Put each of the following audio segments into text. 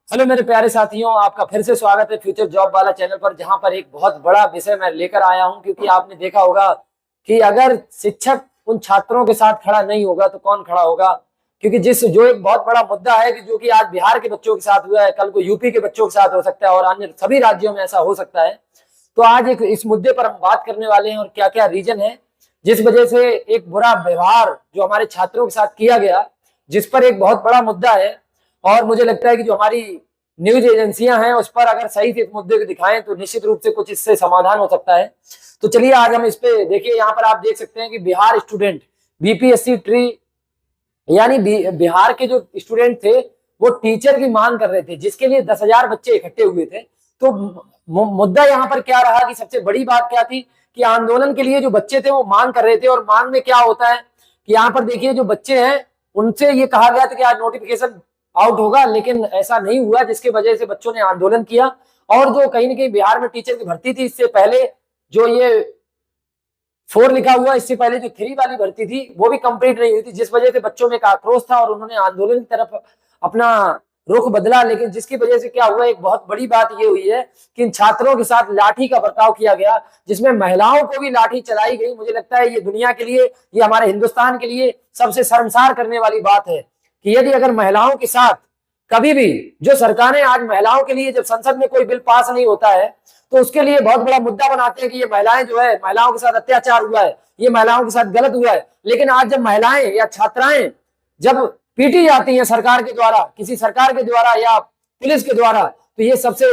Hello मेरे प्यारे साथियों, आपका फिर से स्वागत है फ्यूचर जॉब वाला चैनल पर, जहां पर एक बहुत बड़ा विषय मैं लेकर आया हूं। क्योंकि आपने देखा होगा कि अगर शिक्षक उन छात्रों के साथ खड़ा नहीं होगा तो कौन खड़ा होगा। क्योंकि जो एक बहुत बड़ा मुद्दा है कि जो कि आज बिहार के बच्चों के साथ हुआ है, कल को यूपी के बच्चों के साथ हो सकता है और अन्य सभी राज्यों में ऐसा हो सकता है। तो आज एक इस मुद्दे पर हम बात करने वाले हैं और क्या क्या रीजन है जिस वजह से एक बुरा व्यवहार जो हमारे छात्रों के साथ किया गया, जिस पर एक बहुत बड़ा मुद्दा है। और मुझे लगता है कि जो हमारी न्यूज एजेंसियां हैं उस पर अगर सही से इस मुद्दे को दिखाएं तो निश्चित रूप से कुछ इससे समाधान हो सकता है। तो चलिए आज हम इस पे देखिए, यहाँ पर आप देख सकते हैं कि बिहार स्टूडेंट बीपीएससी ट्री यानी बिहार के जो स्टूडेंट थे वो टीचर की मांग कर रहे थे, जिसके लिए 10,000 बच्चे इकट्ठे हुए थे। तो मुद्दा यहाँ पर क्या रहा कि सबसे बड़ी बात क्या थी कि आंदोलन के लिए जो बच्चे थे वो मांग कर रहे थे। और मांग में क्या होता है कि यहाँ पर देखिए जो बच्चे हैं उनसे ये कहा गया था कि आज नोटिफिकेशन आउट होगा, लेकिन ऐसा नहीं हुआ, जिसकी वजह से बच्चों ने आंदोलन किया। और जो कहीं ना कहीं बिहार में टीचर की भर्ती थी, इससे पहले जो ये 4 लिखा हुआ, इससे पहले जो 3 वाली भर्ती थी वो भी कंप्लीट नहीं हुई थी, जिस वजह से बच्चों में एक आक्रोश था और उन्होंने आंदोलन की तरफ अपना रुख बदला। लेकिन जिसकी वजह से क्या हुआ, एक बहुत बड़ी बात ये हुई है कि इन छात्रों के साथ लाठी का बर्ताव किया गया, जिसमें महिलाओं को भी लाठी चलाई गई। मुझे लगता है ये दुनिया के लिए, ये हमारे हिंदुस्तान के लिए सबसे शर्मसार करने वाली बात है कि यदि अगर महिलाओं के साथ कभी भी जो सरकारें आज महिलाओं के लिए, जब संसद में कोई बिल पास नहीं होता है तो उसके लिए बहुत बड़ा मुद्दा बनाते हैं कि ये महिलाएं जो है, महिलाओं के साथ अत्याचार हुआ है, ये महिलाओं के साथ गलत हुआ है। लेकिन आज जब महिलाएं या छात्राएं जब पीटी जाती हैं सरकार के द्वारा, किसी सरकार के द्वारा या पुलिस के द्वारा, तो ये सबसे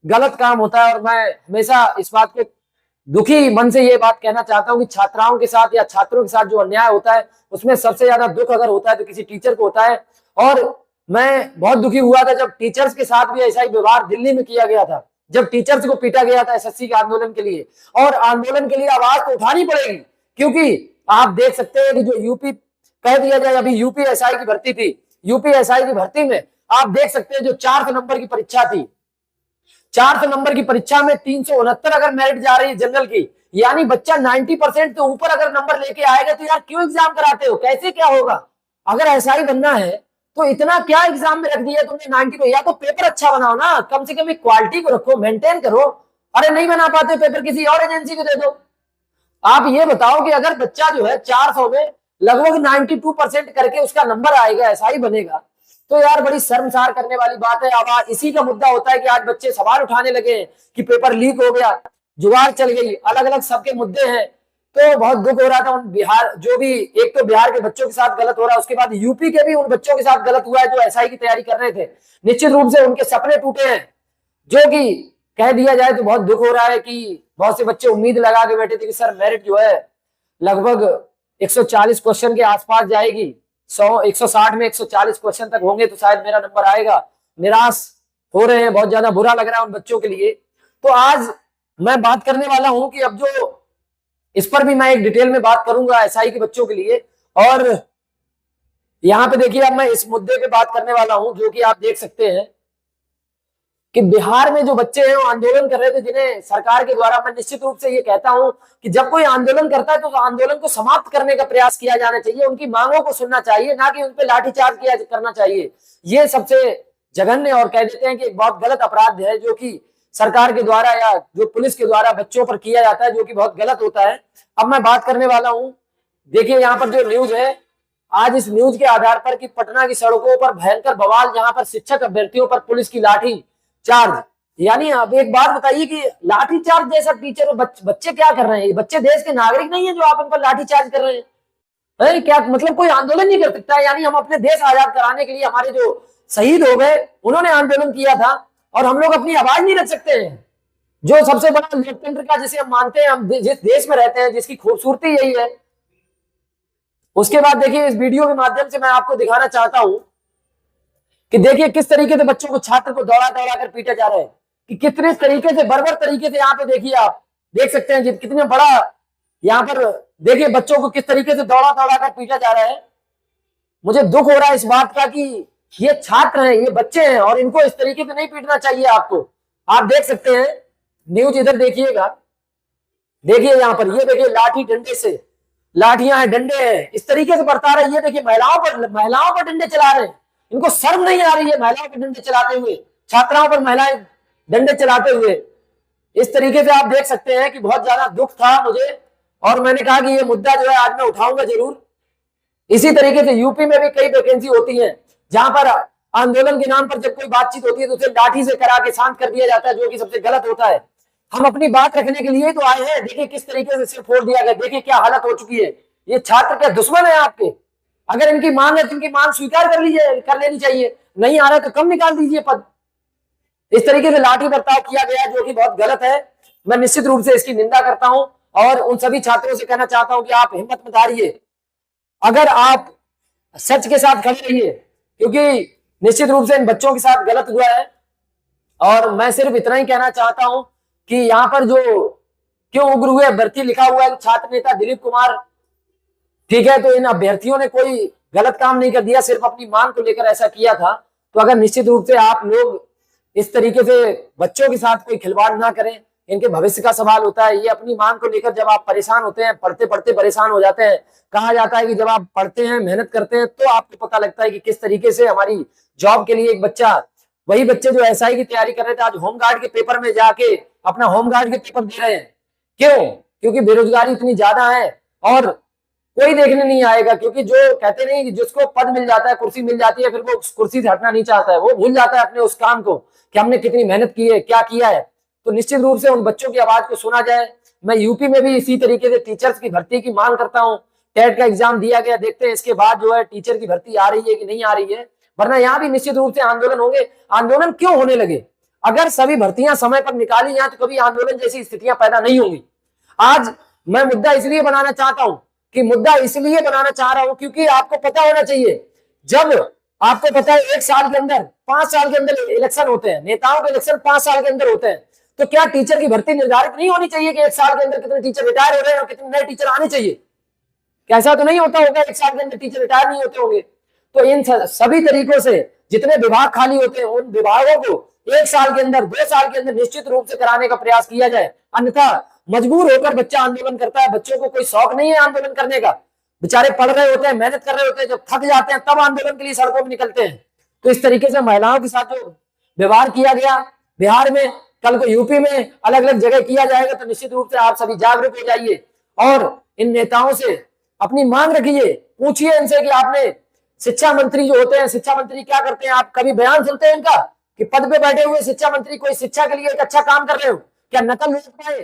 गलत काम होता है। और मैं हमेशा इस बात को दुखी मन से ये बात कहना चाहता हूं कि छात्राओं के साथ या छात्रों के साथ जो अन्याय होता है उसमें सबसे ज्यादा दुख अगर होता है तो किसी टीचर को होता है। और मैं बहुत दुखी हुआ था जब टीचर्स के साथ भी ऐसा ही व्यवहार दिल्ली में किया गया था, जब टीचर्स को पीटा गया था एसएससी के आंदोलन के लिए। और आंदोलन के लिए आवाज तो उठानी पड़ेगी, क्योंकि आप देख सकते हैं कि जो यूपी कह दिया जाए, अभी यूपीएसआई की भर्ती थी, यूपीएसआई की भर्ती में आप देख सकते हैं जो 400 नंबर की परीक्षा थी, 400 नंबर की परीक्षा में 369 अगर मेरिट जा रही है जनरल की, यानी बच्चा 90% के ऊपर अगर नंबर लेके आएगा तो यार क्यों एग्जाम कराते हो, कैसे क्या होगा। अगर ऐसा ही बनना है तो इतना क्या एग्जाम में रख दिया तुमने 90 को, या तो पेपर अच्छा बनाओ ना, कम से कम क्वालिटी को रखो, मेंटेन करो। अरे नहीं बना पाते पेपर, किसी और एजेंसी को दे दो। आप ये बताओ कि अगर बच्चा जो है 400 में लगभग 92% करके उसका नंबर आएगा, ऐसा ही बनेगा, तो यार बड़ी शर्मसार करने वाली बात है। अब आज इसी का मुद्दा होता है कि आज बच्चे सवाल उठाने लगे कि पेपर लीक हो गया, जुगाड़ चल गई, अलग अलग सबके मुद्दे हैं। तो बहुत दुख हो रहा था उन बिहार, जो भी एक तो बिहार के बच्चों के साथ गलत हो रहा है, उसके बाद यूपी के भी उन बच्चों के साथ गलत हुआ है जो एसआई की तैयारी कर रहे थे। निश्चित रूप से उनके सपने टूटे हैं, जो कि कह दिया जाए तो बहुत दुख हो रहा है कि बहुत से बच्चे उम्मीद लगा के बैठे थे कि सर मेरिट जो है लगभग 140 क्वेश्चन के आसपास जाएगी, 160 में 140 क्वेश्चन तक होंगे तो शायद मेरा नंबर आएगा। निराश हो रहे हैं, बहुत ज्यादा बुरा लग रहा है उन बच्चों के लिए। तो आज मैं बात करने वाला हूं कि अब जो इस पर भी मैं एक डिटेल में बात करूंगा एसआई के बच्चों के लिए। और यहां पे देखिए अब मैं इस मुद्दे पे बात करने वाला हूं, जो कि आप देख सकते हैं कि बिहार में जो बच्चे हैं वो आंदोलन कर रहे थे, जिन्हें सरकार के द्वारा, मैं निश्चित रूप से ये कहता हूं कि जब कोई आंदोलन करता है तो आंदोलन को समाप्त करने का प्रयास किया जाना चाहिए, उनकी मांगों को सुनना चाहिए, ना कि उन पर लाठीचार्ज किया करना चाहिए। ये सबसे जघन्य और कह देते हैं कि एक बहुत गलत अपराध है जो कि सरकार के द्वारा या जो पुलिस के द्वारा बच्चों पर किया जाता है, जो कि बहुत गलत होता है। अब मैं बात करने वाला हूं, देखिए यहाँ पर जो न्यूज है, आज इस न्यूज के आधार पर कि पटना की सड़कों पर भयंकर बवाल, जहां पर शिक्षक अभ्यर्थियों पर पुलिस की लाठी चार्ज। यानी अब एक बात बताइए कि लाठी चार्ज जैसा टीचर, बच्चे क्या कर रहे हैं, बच्चे देश के नागरिक नहीं है जो आप इन पर लाठी चार्ज कर रहे हैं? क्या मतलब कोई आंदोलन नहीं कर सकता है? यानी हम अपने देश आजाद कराने के लिए, हमारे जो शहीद हो गए उन्होंने आंदोलन किया था और हम लोग अपनी आवाज नहीं रख सकते हैं? जो सबसे बड़ा लोकतंत्र का जिसे हम मानते हैं, हम जिस देश में रहते हैं, जिसकी खूबसूरती यही है। उसके बाद देखिए इस वीडियो के माध्यम से मैं आपको दिखाना चाहता हूं कि देखिए किस तरीके से बच्चों को, छात्र को दौड़ा दौड़ा कर पीटा जा रहा है, कि कितने तरीके से, बर्बर तरीके से। यहाँ पे देखिए आप देख सकते हैं कितने बड़ा यहाँ पर देखिए बच्चों को किस तरीके से दौड़ा दौड़ा कर पीटा जा रहा है। मुझे दुख हो रहा है इस बात का कि ये छात्र हैं, ये बच्चे हैं और इनको इस तरीके से नहीं पीटना चाहिए आपको। आप देख सकते हैं न्यूज, इधर देखिएगा, देखिए यहाँ पर, ये देखिए लाठी डंडे से, लाठियां हैं, डंडे हैं, इस तरीके से बरता रहे। ये देखिए महिलाओं पर डंडे चला रहे हैं, इनको शर्म नहीं आ रही है महिलाओं पर डंडे चलाते हुए। छात्राओं पर महिलाएं डंडे चलाते हुए। इस तरीके से आप देख सकते हैं कि बहुत ज्यादा दुख था मुझे, और मैंने कहा कि ये मुद्दा जो है आज मैं उठाऊंगा जरूर। इसी तरीके से यूपी में भी कई वैकेंसी होती है जहां पर आंदोलन के नाम पर जब कोई बातचीत होती है तो उसे लाठी से करा के शांत कर दिया जाता है, जो कि सबसे गलत होता है। हम अपनी बात रखने के लिए तो आए हैं। देखिए किस तरीके से सिर फोड़ दिया गया, देखिए क्या हालत हो चुकी है। ये छात्र क्या दुश्मन है आपके? अगर इनकी मांग है तो इनकी मांग स्वीकार कर लीजिए, कर लेनी चाहिए। नहीं आ रहा तो कम निकाल दीजिए पद। इस तरीके से लाठी बर्ताव किया गया जो कि बहुत गलत है। मैं निश्चित रूप से इसकी निंदा करता हूं और उन सभी छात्रों से कहना चाहता हूं कि आप हिम्मत मत हारिए, अगर आप सच के साथ खड़े रहिए, क्योंकि निश्चित रूप से इन बच्चों के साथ गलत हुआ है। और मैं सिर्फ इतना ही कहना चाहता हूं कि यहाँ पर जो क्यों उग्र हुए भर्ती लिखा हुआ है छात्र नेता दिलीप कुमार, ठीक है, तो इन अभ्यर्थियों ने कोई गलत काम नहीं कर दिया, सिर्फ अपनी मांग को लेकर ऐसा किया था। तो अगर निश्चित रूप से आप लोग इस तरीके से बच्चों के साथ कोई खिलवाड़ ना करें, इनके भविष्य का सवाल होता है। ये अपनी मांग को लेकर जब आप परेशान होते हैं, पढ़ते पढ़ते परेशान हो जाते हैं, कहा जाता है कि जब आप पढ़ते हैं, मेहनत करते हैं, तो आपको पता लगता है कि किस तरीके से हमारी जॉब के लिए एक बच्चा, वही बच्चे जो एसआई की तैयारी कर रहे थे, आज होमगार्ड के पेपर में जाके अपना होमगार्ड के पेपर दे रहे हैं। क्यों? क्योंकि बेरोजगारी इतनी ज्यादा है और कोई देखने नहीं आएगा। क्योंकि जो कहते नहीं कि जिसको पद मिल जाता है, कुर्सी मिल जाती है, फिर वो उस कुर्सी से हटना नहीं चाहता है, वो भूल जाता है अपने उस काम को कि हमने कितनी मेहनत की है, क्या किया है। तो निश्चित रूप से उन बच्चों की आवाज को सुना जाए। मैं यूपी में भी इसी तरीके से टीचर्स की भर्ती की मांग करता हूँ। टेट का एग्जाम दिया गया, देखते हैं इसके बाद जो है टीचर की भर्ती आ रही है कि नहीं आ रही है, वरना यहाँ भी निश्चित रूप से आंदोलन होंगे। आंदोलन क्यों होने लगे? अगर सभी भर्तियां समय पर निकाली जाए तो कभी आंदोलन जैसी स्थितियां पैदा नहीं होंगी। आज मैं मुद्दा इसलिए बनाना चाहता हूं कि मुद्दा इसलिए बनाना चाह रहा हूं क्योंकि आपको पता होना चाहिए, जब आपको पता है 1 साल के अंदर, 5 साल के अंदर इलेक्शन होते हैं, नेताओं के इलेक्शन 5 साल के अंदर होते हैं, तो क्या टीचर की भर्ती निर्धारित नहीं होनी चाहिए कि 1 साल के अंदर कितने टीचर रिटायर हो रहे हैं और कितने नए टीचर आने चाहिए? कैसा तो नहीं होता होगा 1 साल के अंदर टीचर रिटायर नहीं होते होंगे। तो इन सभी तरीकों से जितने विभाग खाली होते हैं, उन विभागों को 1 साल के अंदर, 2 साल के अंदर निश्चित रूप से कराने का प्रयास किया जाए। अन्यथा मजबूर होकर बच्चा आंदोलन करता है। बच्चों को कोई शौक नहीं है आंदोलन करने का, बेचारे पढ़ रहे होते हैं, मेहनत कर रहे होते हैं, जब थक जाते हैं तब आंदोलन के लिए सड़कों में निकलते हैं। तो इस तरीके से महिलाओं के साथ जो व्यवहार किया गया बिहार में, कल को यूपी में अलग अलग जगह किया जाएगा, तो निश्चित रूप से आप सभी जागरूक हो जाइए और इन नेताओं से अपनी मांग रखिए। पूछिए इनसे कि आपने, शिक्षा मंत्री जो होते हैं, शिक्षा मंत्री क्या करते हैं? आप कभी बयान सुनते हैं इनका कि पद पे बैठे हुए शिक्षा मंत्री कोई शिक्षा के लिए एक अच्छा काम कर रहे हो? क्या नकल रोक पाए?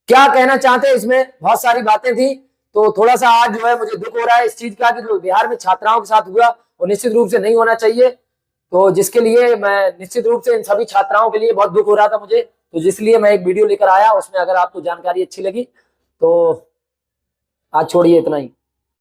क्या कहना चाहते हैं? इसमें बहुत सारी बातें थी। तो थोड़ा सा आज जो है मुझे दुख हो रहा है इस चीज का कि जो बिहार में छात्राओं के साथ हुआ वो निश्चित रूप से नहीं होना चाहिए। तो जिसके लिए मैं निश्चित रूप से इन सभी छात्राओं के लिए बहुत दुख हो रहा था मुझे, तो जिसलिए मैं एक वीडियो लेकर आया। उसमें अगर आपको जानकारी अच्छी लगी तो आज छोड़िए इतना ही।